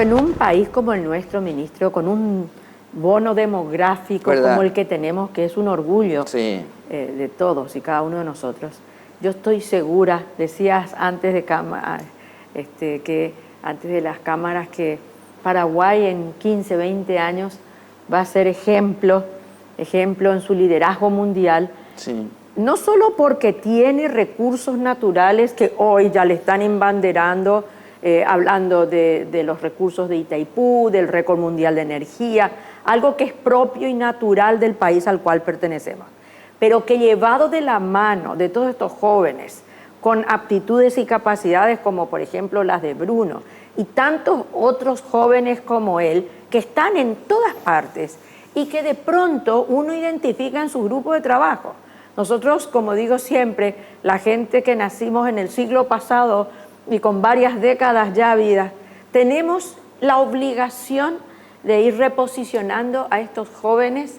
En un país como el nuestro, ministro, con un bono demográfico como el que tenemos, que es un orgullo de todos y cada uno de nosotros, yo estoy segura, decías antes de que antes de las cámaras, que Paraguay en 15, 20 años va a ser ejemplo en su liderazgo mundial. Sí. No solo porque tiene recursos naturales que hoy ya le están embanderando, hablando de los recursos de Itaipú, del récord mundial de energía, algo que es propio y natural del país al cual pertenecemos, pero que llevado de la mano de todos estos jóvenes con aptitudes y capacidades como por ejemplo las de Bruno y tantos otros jóvenes como él que están en todas partes y que de pronto uno identifica en su grupo de trabajo. Nosotros, como digo siempre, la gente que nacimos en el siglo pasado y con varias décadas ya vidas, tenemos la obligación de ir reposicionando a estos jóvenes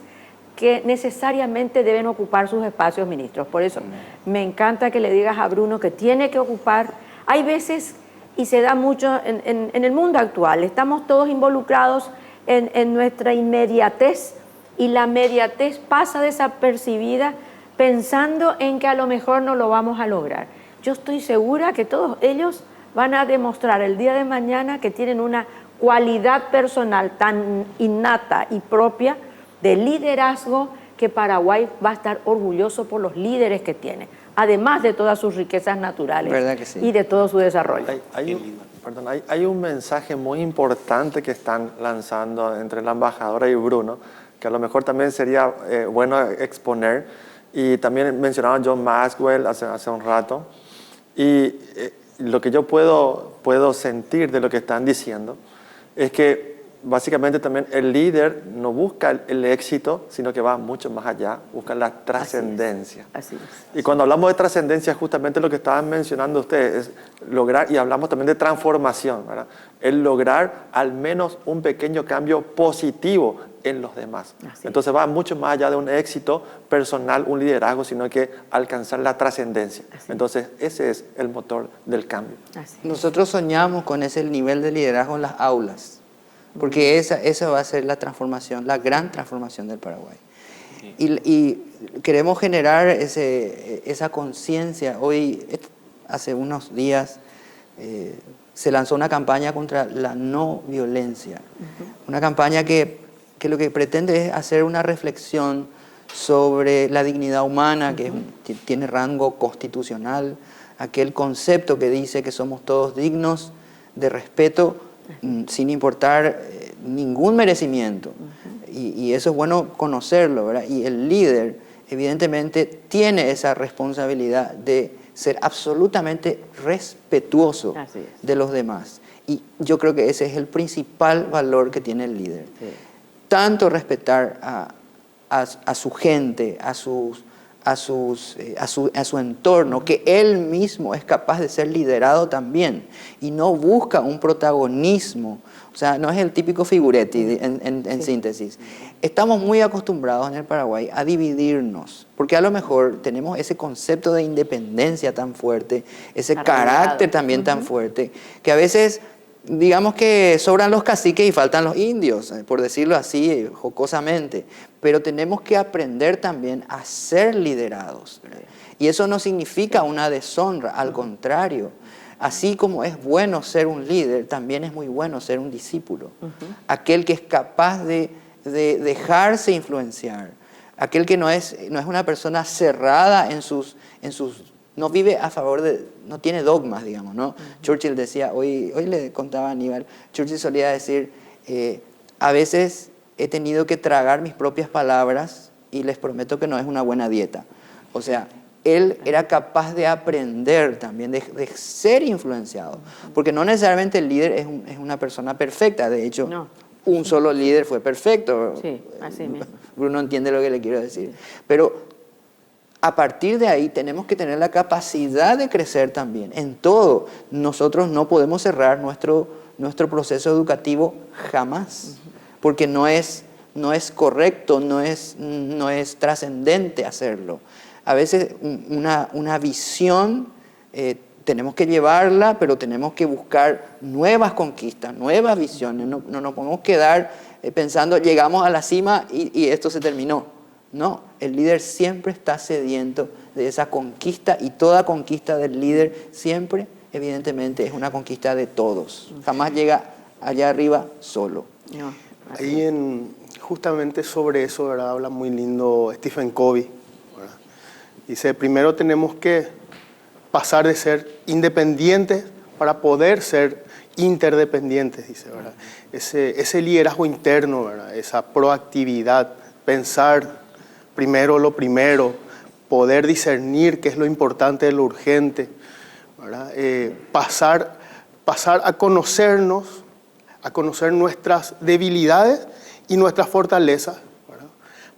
que necesariamente deben ocupar sus espacios, ministros. Por eso me encanta que le digas a Bruno que tiene que ocupar. Hay veces, y se da mucho en el mundo actual, estamos todos involucrados en nuestra inmediatez, y la inmediatez pasa desapercibida pensando en que a lo mejor no lo vamos a lograr. Yo estoy segura que todos ellos van a demostrar el día de mañana que tienen una cualidad personal tan innata y propia de liderazgo que Paraguay va a estar orgulloso por los líderes que tiene, además de todas sus riquezas naturales. ¿Verdad que sí? Y de todo su desarrollo. Hay un mensaje muy importante que están lanzando entre la embajadora y Bruno, que a lo mejor también sería bueno exponer. Y también mencionaba John Maxwell hace un rato. Y lo que yo puedo sentir de lo que están diciendo es que básicamente también el líder no busca el éxito, sino que va mucho más allá, busca la trascendencia. Así es. Y cuando hablamos de trascendencia, justamente lo que estaban mencionando ustedes es lograr, y hablamos también de transformación, ¿verdad? El lograr al menos un pequeño cambio positivo en los demás. Entonces va mucho más allá de un éxito personal, un liderazgo, sino que alcanzar la trascendencia. Entonces ese es el motor del cambio. Nosotros soñamos con ese nivel de liderazgo en las aulas, porque esa va a ser la transformación, la gran transformación del Paraguay. Y queremos generar esa conciencia. Hoy, hace unos días, se lanzó una campaña contra la no violencia. Una campaña que lo que pretende es hacer una reflexión sobre la dignidad humana, que tiene rango constitucional, aquel concepto que dice que somos todos dignos de respeto, sin importar ningún merecimiento. Y eso es bueno conocerlo, ¿verdad? Y el líder, evidentemente, tiene esa responsabilidad de ser absolutamente respetuoso de los demás. Y yo creo que ese es el principal valor que tiene el líder. Tanto respetar a su gente, a su entorno, que él mismo es capaz de ser liderado también y no busca un protagonismo. O sea, no es el típico figuretti en síntesis. Estamos muy acostumbrados en el Paraguay a dividirnos, porque a lo mejor tenemos ese concepto de independencia tan fuerte, ese carácter también tan fuerte, que a veces digamos que sobran los caciques y faltan los indios, por decirlo así, jocosamente. Pero tenemos que aprender también a ser liderados. Y eso no significa una deshonra, al contrario. Así como es bueno ser un líder, también es muy bueno ser un discípulo. Aquel que es capaz de dejarse influenciar. Aquel que no es una persona cerrada en sus no vive a favor no tiene dogmas, digamos, ¿no? Churchill decía, hoy le contaba a Aníbal, Churchill solía decir, a veces he tenido que tragar mis propias palabras y les prometo que no es una buena dieta. O sea, él era capaz de aprender también, de ser influenciado, porque no necesariamente el líder es una persona perfecta, de hecho, un solo líder fue perfecto. Sí, así mismo. Bruno entiende lo que le quiero decir. Pero a partir de ahí tenemos que tener la capacidad de crecer también en todo. Nosotros no podemos cerrar nuestro proceso educativo jamás, porque no es correcto, no es trascendente hacerlo. A veces una visión tenemos que llevarla, pero tenemos que buscar nuevas conquistas, nuevas visiones. No nos podemos quedar pensando, llegamos a la cima y esto se terminó. No, el líder siempre está sediento de esa conquista, y toda conquista del líder siempre, evidentemente, es una conquista de todos. Jamás llega allá arriba solo. No, Ahí justamente sobre eso, ¿verdad?, habla muy lindo Stephen Covey, ¿verdad? Dice, primero tenemos que pasar de ser independientes para poder ser interdependientes, dice, ¿verdad? Ese liderazgo interno, ¿verdad?, esa proactividad, pensar primero lo primero, poder discernir qué es lo importante de lo urgente, ¿verdad? Pasar a conocernos, a conocer nuestras debilidades y nuestras fortalezas, ¿verdad?,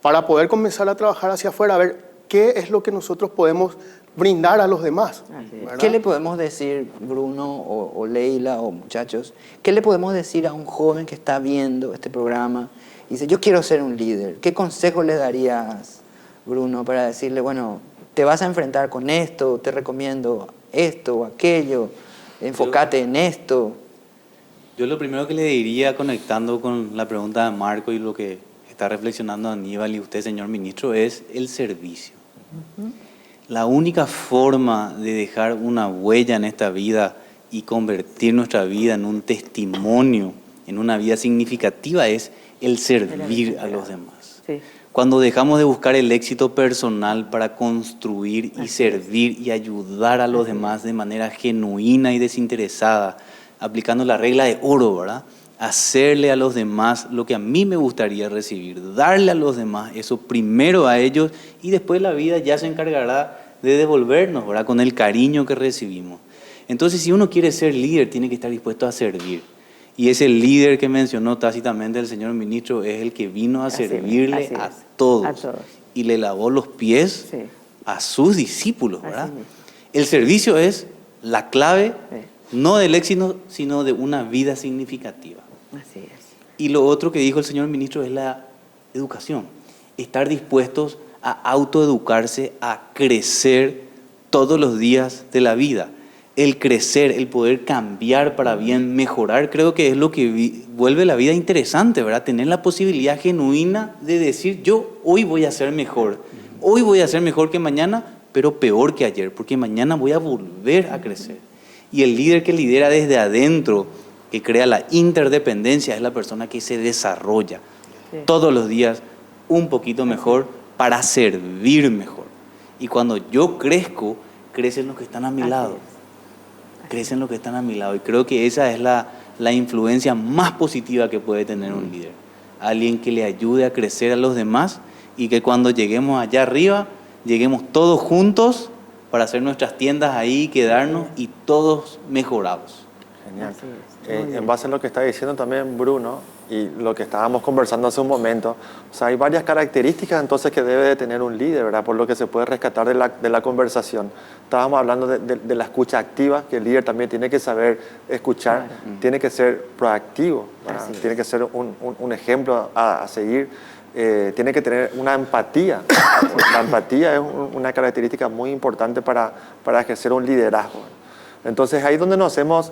para poder comenzar a trabajar hacia afuera, a ver qué es lo que nosotros podemos brindar a los demás, ¿verdad? ¿Qué le podemos decir, Bruno o Leila o muchachos? ¿Qué le podemos decir a un joven que está viendo este programa y dice, yo quiero ser un líder? ¿Qué consejo le darías, Bruno, para decirle, bueno, te vas a enfrentar con esto, te recomiendo esto o aquello, enfócate en esto? Yo lo primero que le diría, conectando con la pregunta de Marco y lo que está reflexionando Aníbal y usted, señor ministro, es el servicio. La única forma de dejar una huella en esta vida y convertir nuestra vida en un testimonio, en una vida significativa, es el servir a los demás. Sí. Cuando dejamos de buscar el éxito personal para construir y servir y ayudar a los demás de manera genuina y desinteresada, aplicando la regla de oro, ¿verdad? Hacerle a los demás lo que a mí me gustaría recibir, darle a los demás eso primero a ellos, y después la vida ya se encargará de devolvernos, ¿verdad?, con el cariño que recibimos. Entonces, si uno quiere ser líder, tiene que estar dispuesto a servir. Y ese líder que mencionó tácitamente el señor ministro es el que vino a servirle a todos y le lavó los pies a sus discípulos, ¿verdad? El servicio es la clave, no del éxito, sino de una vida significativa. Así es. Y lo otro que dijo el señor ministro es la educación. Estar dispuestos a autoeducarse, a crecer todos los días de la vida. El crecer, el poder cambiar para bien, mejorar, creo que es lo que vuelve la vida interesante, ¿verdad? Tener la posibilidad genuina de decir, yo hoy voy a ser mejor. Hoy voy a ser mejor que mañana, pero peor que ayer, porque mañana voy a volver a crecer. Y el líder que lidera desde adentro, que crea la interdependencia, es la persona que se desarrolla todos los días un poquito mejor para servir mejor. Y cuando yo crezco, crecen los que están a mi lado. Crecen los que están a mi lado. Y creo que esa es la influencia más positiva que puede tener un líder. Alguien que le ayude a crecer a los demás, y que cuando lleguemos allá arriba, lleguemos todos juntos para hacer nuestras tiendas ahí, quedarnos y todos mejorados. Genial. En base a lo que está diciendo también Bruno y lo que estábamos conversando hace un momento, o sea, hay varias características entonces que debe de tener un líder, ¿verdad? Por lo que se puede rescatar de la conversación. Estábamos hablando de la escucha activa, que el líder también tiene que saber escuchar, tiene que ser proactivo, ¿verdad? Tiene que ser un ejemplo a seguir, tiene que tener una empatía. La empatía es una característica muy importante para ejercer un liderazgo. Entonces ahí es donde nos hacemos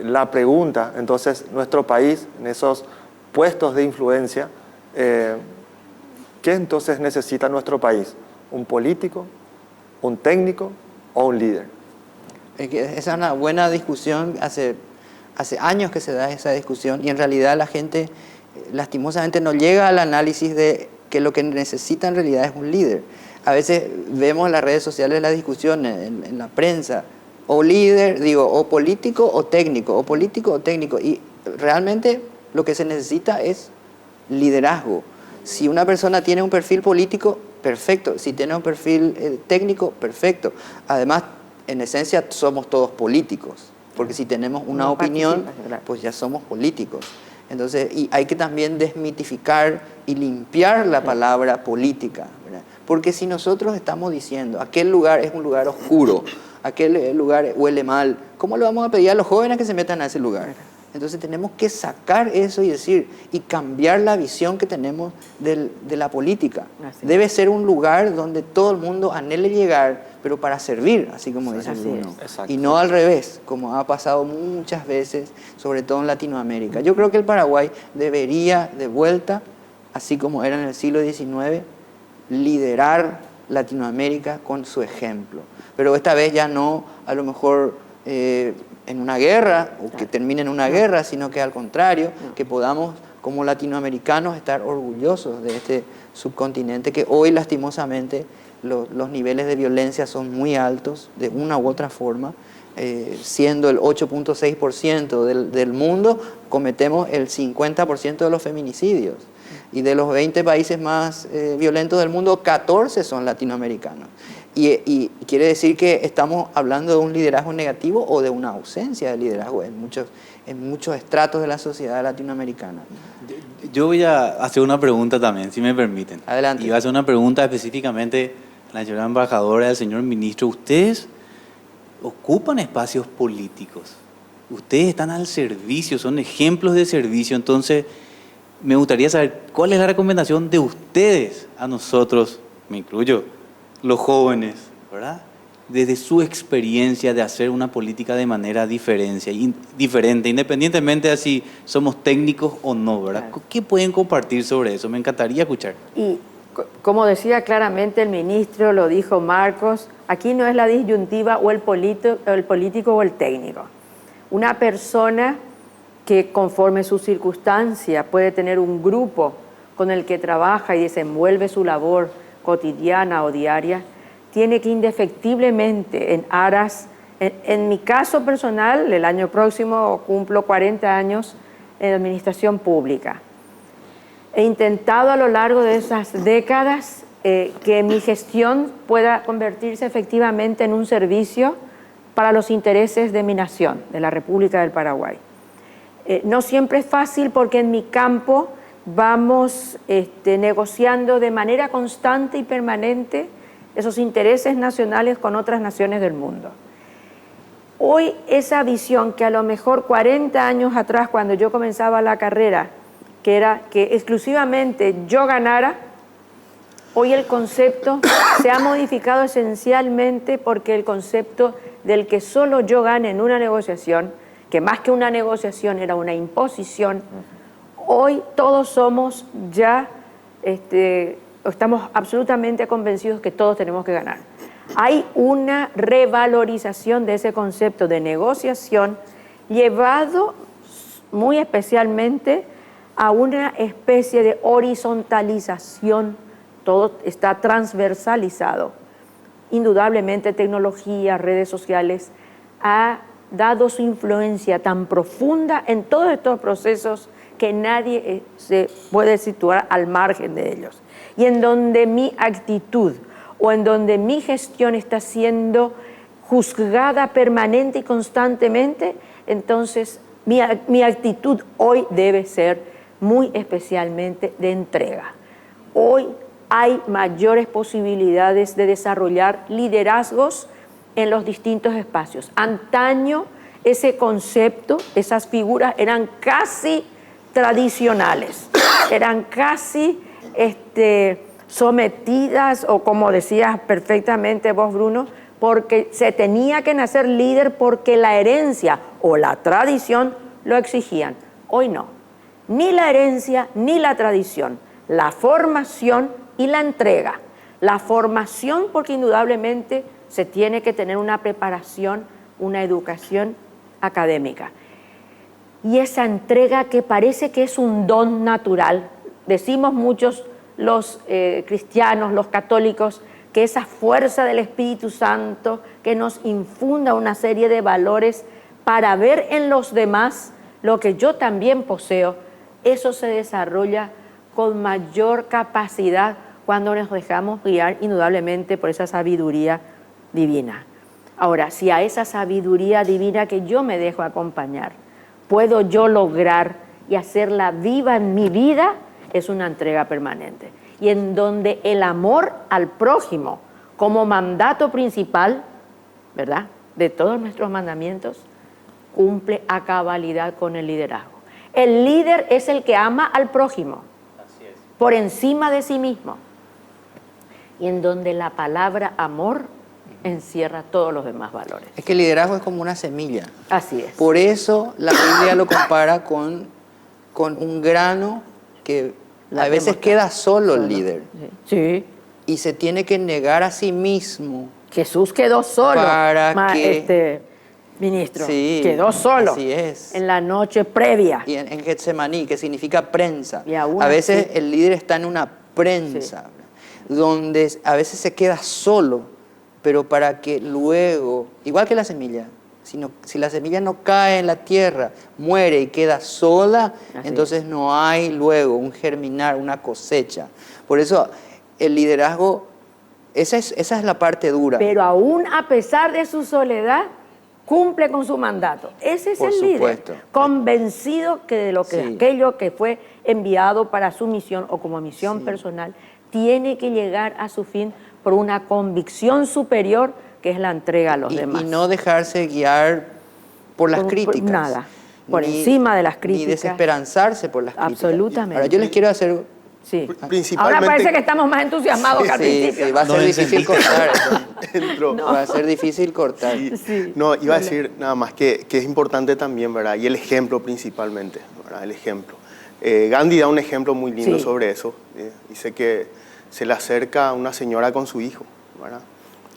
la pregunta, entonces nuestro país, en esos puestos de influencia, ¿qué entonces necesita nuestro país? ¿Un político, un técnico o un líder? Esa es una buena discusión, hace años que se da esa discusión, y en realidad la gente lastimosamente no llega al análisis de que lo que necesita en realidad es un líder. A veces vemos en las redes sociales las discusiones, en la prensa, o líder, o político o técnico, o político o técnico. Y realmente lo que se necesita es liderazgo. Si una persona tiene un perfil político, perfecto. Si tiene un perfil técnico, perfecto. Además, en esencia, somos todos políticos. Porque si tenemos una opinión, pues ya somos políticos. Entonces, y hay que también desmitificar y limpiar la palabra política, ¿verdad? Porque si nosotros estamos diciendo, aquel lugar es un lugar oscuro, aquel lugar huele mal, ¿cómo le vamos a pedir a los jóvenes que se metan a ese lugar? Entonces tenemos que sacar eso y decir, y cambiar la visión que tenemos de la política. Así Debe ser un lugar donde todo el mundo anhele llegar, pero para servir, así como dice Así Bruno. es. Exacto. Y no al revés, como ha pasado muchas veces, sobre todo en Latinoamérica. Yo creo que el Paraguay debería, de vuelta, así como era en el siglo XIX, liderar Latinoamérica con su ejemplo. Pero esta vez ya no, a lo mejor en una guerra, o que termine en una guerra, sino que al contrario, que podamos como latinoamericanos estar orgullosos de este subcontinente, que hoy lastimosamente los niveles de violencia son muy altos, de una u otra forma. Siendo el 8.6% del mundo, cometemos el 50% de los feminicidios. Y de los 20 países más violentos del mundo, 14 son latinoamericanos. Y quiere decir que estamos hablando de un liderazgo negativo o de una ausencia de liderazgo en muchos estratos de la sociedad latinoamericana. Yo voy a hacer una pregunta también, si me permiten. Adelante. Y voy a hacer una pregunta específicamente a la señora embajadora, al señor ministro. Ustedes ocupan espacios políticos. Ustedes están al servicio, son ejemplos de servicio. Entonces, me gustaría saber cuál es la recomendación de ustedes a nosotros, me incluyo, los jóvenes, ¿verdad? Desde su experiencia de hacer una política de manera diferente, independientemente de si somos técnicos o no, ¿verdad? Claro. ¿Qué pueden compartir sobre eso? Me encantaría escuchar. Y como decía claramente el ministro, lo dijo Marcos, aquí no es la disyuntiva o el político o el técnico. Una persona que conforme su circunstancia puede tener un grupo con el que trabaja y desenvuelve su labor cotidiana o diaria, tiene que indefectiblemente en aras, en mi caso personal, el año próximo cumplo 40 años en administración pública. He intentado a lo largo de esas décadas que mi gestión pueda convertirse efectivamente en un servicio para los intereses de mi nación, de la República del Paraguay. No siempre es fácil porque en mi campo vamos negociando de manera constante y permanente esos intereses nacionales con otras naciones del mundo. Hoy esa visión que a lo mejor 40 años atrás, cuando yo comenzaba la carrera, que era que exclusivamente yo ganara, hoy el concepto se ha modificado esencialmente porque el concepto del que solo yo gane en una negociación, que más que una negociación era una imposición, hoy todos somos ya, estamos absolutamente convencidos que todos tenemos que ganar. Hay una revalorización de ese concepto de negociación llevado muy especialmente a una especie de horizontalización, todo está transversalizado. Indudablemente tecnología, redes sociales, ha dado su influencia tan profunda en todos estos procesos que nadie se puede situar al margen de ellos. Y en donde mi actitud o en donde mi gestión está siendo juzgada permanente y constantemente, entonces mi actitud hoy debe ser muy especialmente de entrega. Hoy hay mayores posibilidades de desarrollar liderazgos en los distintos espacios. Antaño ese concepto, esas figuras eran casi tradicionales, eran casi sometidas, o como decías perfectamente vos, Bruno, porque se tenía que nacer líder porque la herencia o la tradición lo exigían. Hoy no, ni la herencia ni la tradición, la formación y la entrega. La formación porque indudablemente se tiene que tener una preparación, una educación académica. Y esa entrega que parece que es un don natural, decimos muchos los cristianos, los católicos, que esa fuerza del Espíritu Santo que nos infunda una serie de valores para ver en los demás lo que yo también poseo, eso se desarrolla con mayor capacidad cuando nos dejamos guiar indudablemente por esa sabiduría divina. Ahora, si a esa sabiduría divina que yo me dejo acompañar, puedo yo lograr y hacerla viva en mi vida, es una entrega permanente. Y en donde el amor al prójimo como mandato principal, ¿verdad?, de todos nuestros mandamientos, cumple a cabalidad con el liderazgo. El líder es el que ama al prójimo por encima de sí mismo, y en donde la palabra amor encierra todos los demás valores. Es que el liderazgo es como una semilla. Así es. Por eso la Biblia lo compara con un grano que a veces queda solo el líder. Sí. Y se tiene que negar a sí mismo. Jesús quedó solo. Para que... Ministro, Sí, quedó solo. así es. En la noche previa. Y en Getsemaní, que significa prensa. Y aún A veces así- el líder está en una prensa, donde a veces se queda solo, pero para que luego, igual que la semilla, si la semilla no cae en la tierra, muere y queda sola, Así entonces no hay luego un germinar, una cosecha. Por eso el liderazgo, esa es la parte dura. Pero aún a pesar de su soledad, cumple con su mandato. Ese es Por el supuesto. líder, convencido que de lo que Sí. aquello que fue enviado para su misión o como misión personal tiene que llegar a su fin por una convicción superior que es la entrega a los demás. Y no dejarse guiar por las Por críticas. nada, por encima de las Ni críticas. desesperanzarse por las críticas. Absolutamente. Ahora yo les quiero hacer... Sí. Principalmente- Ahora parece que estamos más entusiasmados que al Sí, principio. sí, va a ser No difícil cortar. Entró. Va a ser difícil cortar. Sí. No, iba a decir nada más que es importante también, ¿verdad? Y el ejemplo principalmente, ¿verdad? El ejemplo. Gandhi da un ejemplo muy lindo Sí. sobre eso. Dice que se le acerca a una señora con su hijo, ¿verdad?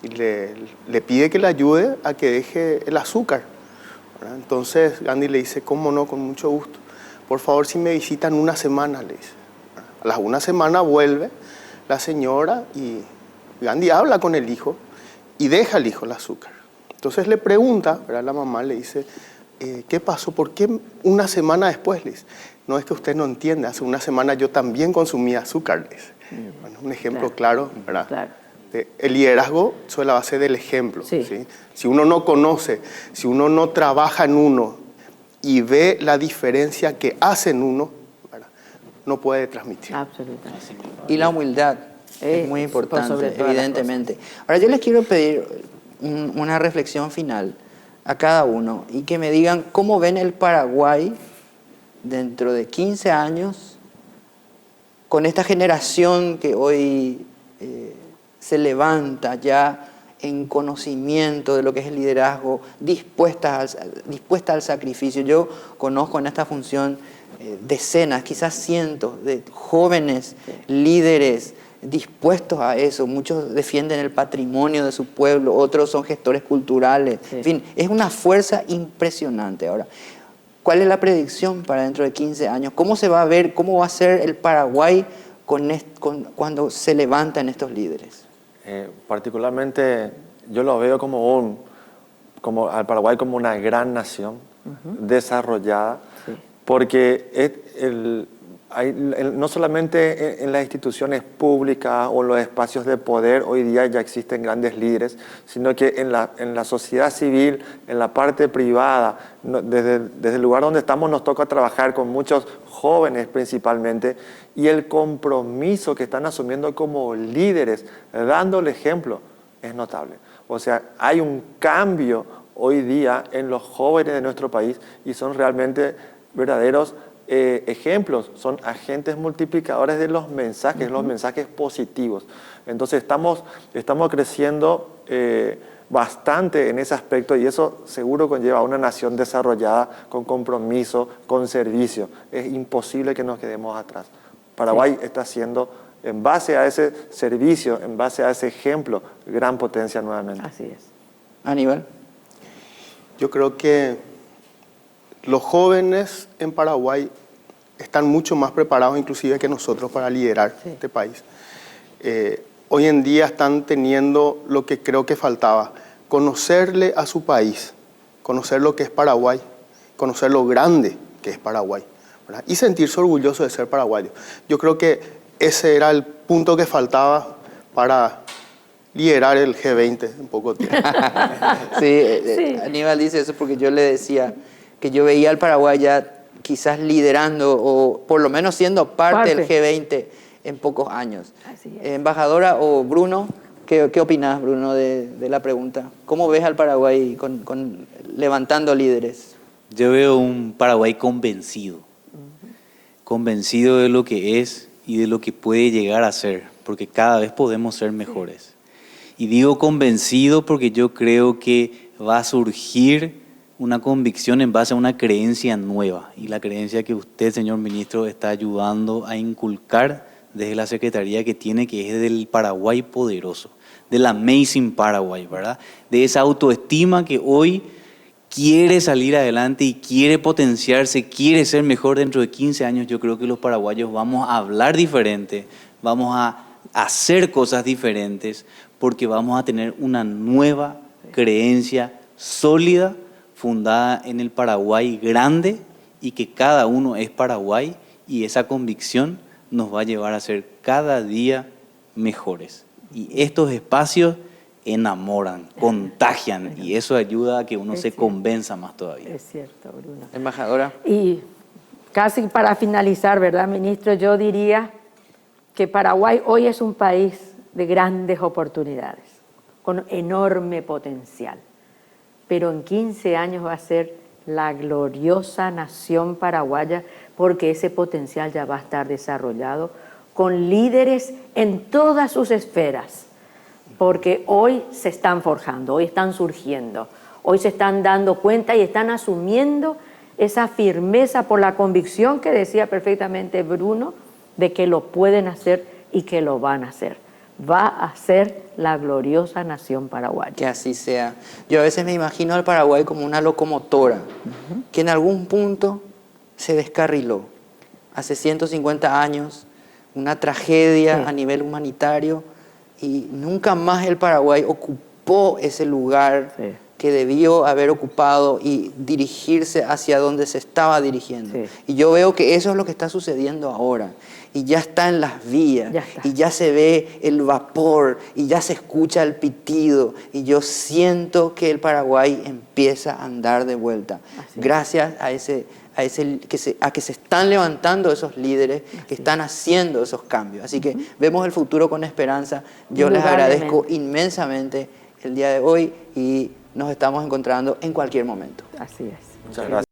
Y le pide que le ayude a que deje el azúcar, ¿verdad? Entonces Gandhi le dice, ¿cómo no? Con mucho gusto. Por favor, si me visitan una semana, le dice. A las una semana vuelve la señora y Gandhi habla con el hijo y deja al hijo el azúcar. Entonces le pregunta, ¿verdad? La mamá le dice, ¿qué pasó? ¿Por qué una semana después? Le dice, no, es que usted no entiende, hace una semana yo también consumía azúcar, le dice. Bueno, un ejemplo claro, ¿verdad? Claro. El liderazgo sobre la base del ejemplo. Sí. ¿Sí? Si uno no conoce, si uno no trabaja en uno y ve la diferencia que hace en uno, ¿verdad? No puede transmitir. Absolutamente. Y la humildad es muy por sobre importante, todas las evidentemente. Ahora yo les quiero pedir una reflexión final a cada uno y que me digan cómo ven el Paraguay dentro de 15 años con esta generación que hoy se levanta ya en conocimiento de lo que es el liderazgo, dispuesta al sacrificio. Yo conozco en esta función decenas, quizás cientos de jóvenes líderes dispuestos a eso. Muchos defienden el patrimonio de su pueblo, otros son gestores culturales. Sí. En fin, es una fuerza impresionante. Ahora, ¿cuál es la predicción para dentro de 15 años? ¿Cómo se va a ver, cómo va a ser el Paraguay cuando se levantan estos líderes? Particularmente yo lo veo como al Paraguay como una gran nación desarrollada, porque no solamente en las instituciones públicas o en los espacios de poder hoy día ya existen grandes líderes, sino que en la sociedad civil, en la parte privada, desde el lugar donde estamos nos toca trabajar con muchos jóvenes principalmente, y el compromiso que están asumiendo como líderes, dando el ejemplo, es notable. O sea, hay un cambio hoy día en los jóvenes de nuestro país y son realmente verdaderos ejemplos, son agentes multiplicadores de los mensajes positivos. Entonces estamos creciendo bastante en ese aspecto y eso seguro conlleva a una nación desarrollada con compromiso, con servicio. Es imposible que nos quedemos atrás. Paraguay está haciendo, en base a ese servicio, en base a ese ejemplo, gran potencia nuevamente. Así es. Aníbal. Yo creo que los jóvenes en Paraguay están mucho más preparados inclusive que nosotros para liderar este país. Hoy en día están teniendo lo que creo que faltaba, conocerle a su país, conocer lo que es Paraguay, conocer lo grande que es Paraguay, ¿verdad? Y sentirse orgulloso de ser paraguayo. Yo creo que ese era el punto que faltaba para liderar el G20 en poco tiempo. Sí, Aníbal dice eso porque yo le decía que yo veía al Paraguay ya quizás liderando o por lo menos siendo parte del G20 en pocos años. Así es. Embajadora o Bruno, ¿qué opinas, Bruno, de la pregunta? ¿Cómo ves al Paraguay levantando líderes? Yo veo un Paraguay convencido, convencido de lo que es y de lo que puede llegar a ser, porque cada vez podemos ser mejores. Y digo convencido porque yo creo que va a surgir una convicción en base a una creencia nueva, y la creencia que usted, señor ministro, está ayudando a inculcar desde la Secretaría que tiene, que es del Paraguay poderoso, del Amazing Paraguay, ¿verdad? De esa autoestima que hoy quiere salir adelante y quiere potenciarse, quiere ser mejor. Dentro de 15 años yo creo que los paraguayos vamos a hablar diferente, vamos a hacer cosas diferentes, porque vamos a tener una nueva creencia sólida, fundada en el Paraguay grande, y que cada uno es Paraguay, y esa convicción nos va a llevar a ser cada día mejores. Y estos espacios enamoran, contagian, y eso ayuda a que uno se convenza más todavía. Es cierto, Bruno. Embajadora. Y casi para finalizar, ¿verdad, ministro? Yo diría que Paraguay hoy es un país de grandes oportunidades, con enorme potencial, pero en 15 años va a ser la gloriosa nación paraguaya, porque ese potencial ya va a estar desarrollado con líderes en todas sus esferas, porque hoy se están forjando, hoy están surgiendo, hoy se están dando cuenta y están asumiendo esa firmeza por la convicción que decía perfectamente Bruno, de que lo pueden hacer y que lo van a hacer. Va a ser la gloriosa nación paraguaya. Que así sea. Yo a veces me imagino al Paraguay como una locomotora que en algún punto se descarriló. Hace 150 años, una tragedia a nivel humanitario, y nunca más el Paraguay ocupó ese lugar que debió haber ocupado y dirigirse hacia donde se estaba dirigiendo. Y yo veo que eso es lo que está sucediendo ahora. Y ya está en las vías, y ya se ve el vapor, y ya se escucha el pitido, y yo siento que el Paraguay empieza a andar de vuelta. Gracias a que se están levantando esos líderes que están haciendo esos cambios. Así que vemos el futuro con esperanza. Yo les agradezco inmensamente el día de hoy, y nos estamos encontrando en cualquier momento. Así es. Muchas gracias.